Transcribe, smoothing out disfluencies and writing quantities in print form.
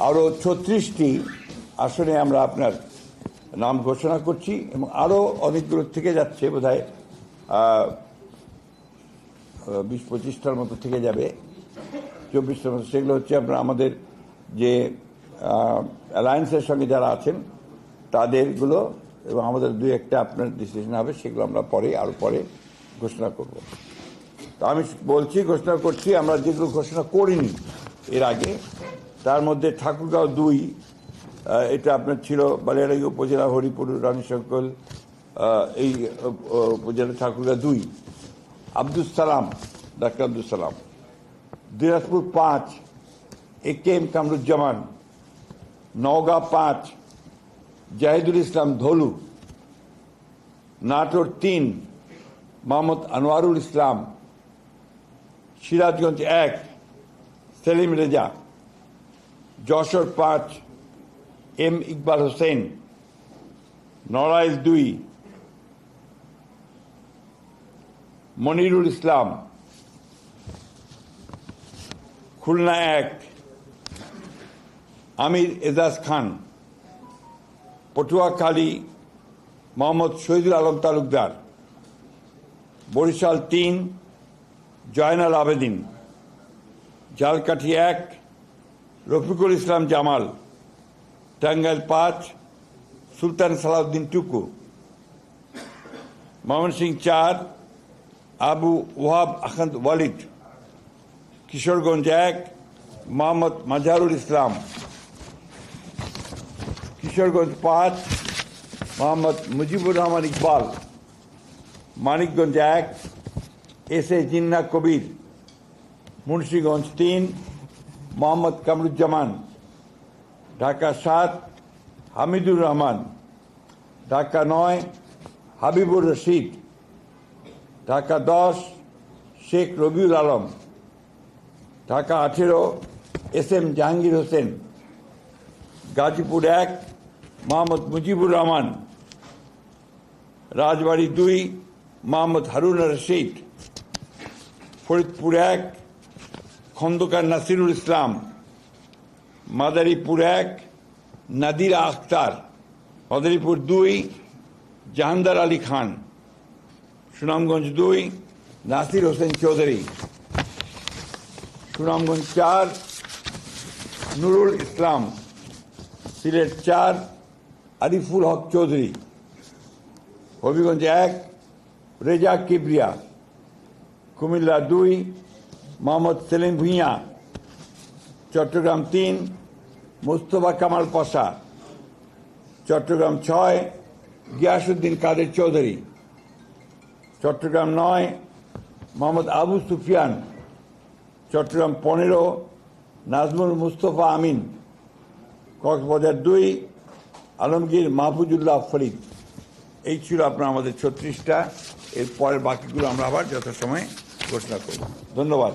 আরও 36টি আসনে আমরা আপনার নাম ঘোষণা করছি এবং আরও অনেকগুলো থেকে যাচ্ছে, বোধহয় 20-25টার মতো থেকে যাবে, 24টার মতো। সেগুলো হচ্ছে আপনার আমাদের যে অ্যালায়েন্সের সঙ্গে যারা আছেন তাদেরগুলো, এবং আমাদের 2-1টা আপনার ডিসিশন হবে, সেগুলো আমরা আরও পরে ঘোষণা করব। তো আমি বলছি, ঘোষণা করছি, আমরা যেগুলো ঘোষণা করিনি এর আগে, তার মধ্যে ঠাকুরগাঁও 2, এটা আপনার ছিল বালিয়াড়াই উপজেলা, হরিপুর, রানীশঙ্কল, এই উপজেলা ঠাকুরগাঁও 2, আব্দুল সালাম, ডাক্তার আব্দুল সালাম। দিনাজপুর 5, AK-M কামরুজ্জামান। নওগাঁ 5, জাহিদুল ইসলাম ধলু। নাটোর 3, মোহাম্মদ আনোয়ারুল ইসলাম। সিরাজগঞ্জ 1, সেলিম রেজা। যশোর 5, M ইকবাল হোসেন। নড়াইল 2, মনিরুল ইসলাম। খুলনা 1, আমির এজাজ খান। পটুয়াখালী মোহাম্মদ শহীদুল আলম তালুকদার। বরিশাল 3, জয়নাল আবেদিন। ঝালকাঠি 1, রফিকুল ইসলাম জামাল। টাঙ্গাইল 5, সুলতান সালাউদ্দিন টুকু। ময়মনসিংহ 4, আবু ওয়াহাব আহমদ ওয়ালিদ। কিশোরগঞ্জ 1, মোহাম্মদ মাজহারুল ইসলাম। কিশোরগঞ্জ 5, মোহাম্মদ মুজিবুর রহমান ইকবাল। মানিকগঞ্জ 1, SA জিন্না কবির। মুন্সিগঞ্জ 3, মোহাম্মদ কামরুজ্জামান। ঢাকা 7, হামিদুর রহমান। ঢাকা 9, হাবিবুর রশিদ। ঢাকা 10, শেখ রবিউল আলম। ঢাকা 18, SM জাহাঙ্গীর হোসেন। গাজীপুর 1, মোহাম্মদ মুজিবুর রহমান। রাজবাড়ী 2, মোহাম্মদ হারুন রশিদ। ফরিদপুর 1, খন্দকার নাসিরুল ইসলাম। মাদারীপুর 1, নাদিরা আখতার। মাদারীপুর 2, জাহানদার আলী খান। সুনামগঞ্জ 2, নাসির হোসেন চৌধুরী। সুনামগঞ্জ 4, নুরুল ইসলাম। সিলেট 4, আরিফুল হক চৌধুরী। হবিগঞ্জ 1, রেজা কিবরিয়া। কুমিল্লা 2, মোহাম্মদ সেলিম ভুঁইয়া। চট্টগ্রাম 3, মুস্তফা কামাল পাশা। চট্টগ্রাম 6, গিয়াসউদ্দিন কাদের চৌধুরী। চট্টগ্রাম 9, মোহাম্মদ আবু সুফিয়ান। চট্টগ্রাম 15, নাজমুল মুস্তফা আমিন। কক্সবাজার 2, আলমগীর মাহফুজুল্লাহ ফরিদ। এই ছিল আপনার আমাদের 36টা। এর পরের বাকিগুলো আমরা আবার যথাসময়ে ঘোষণা করব। ধন্যবাদ।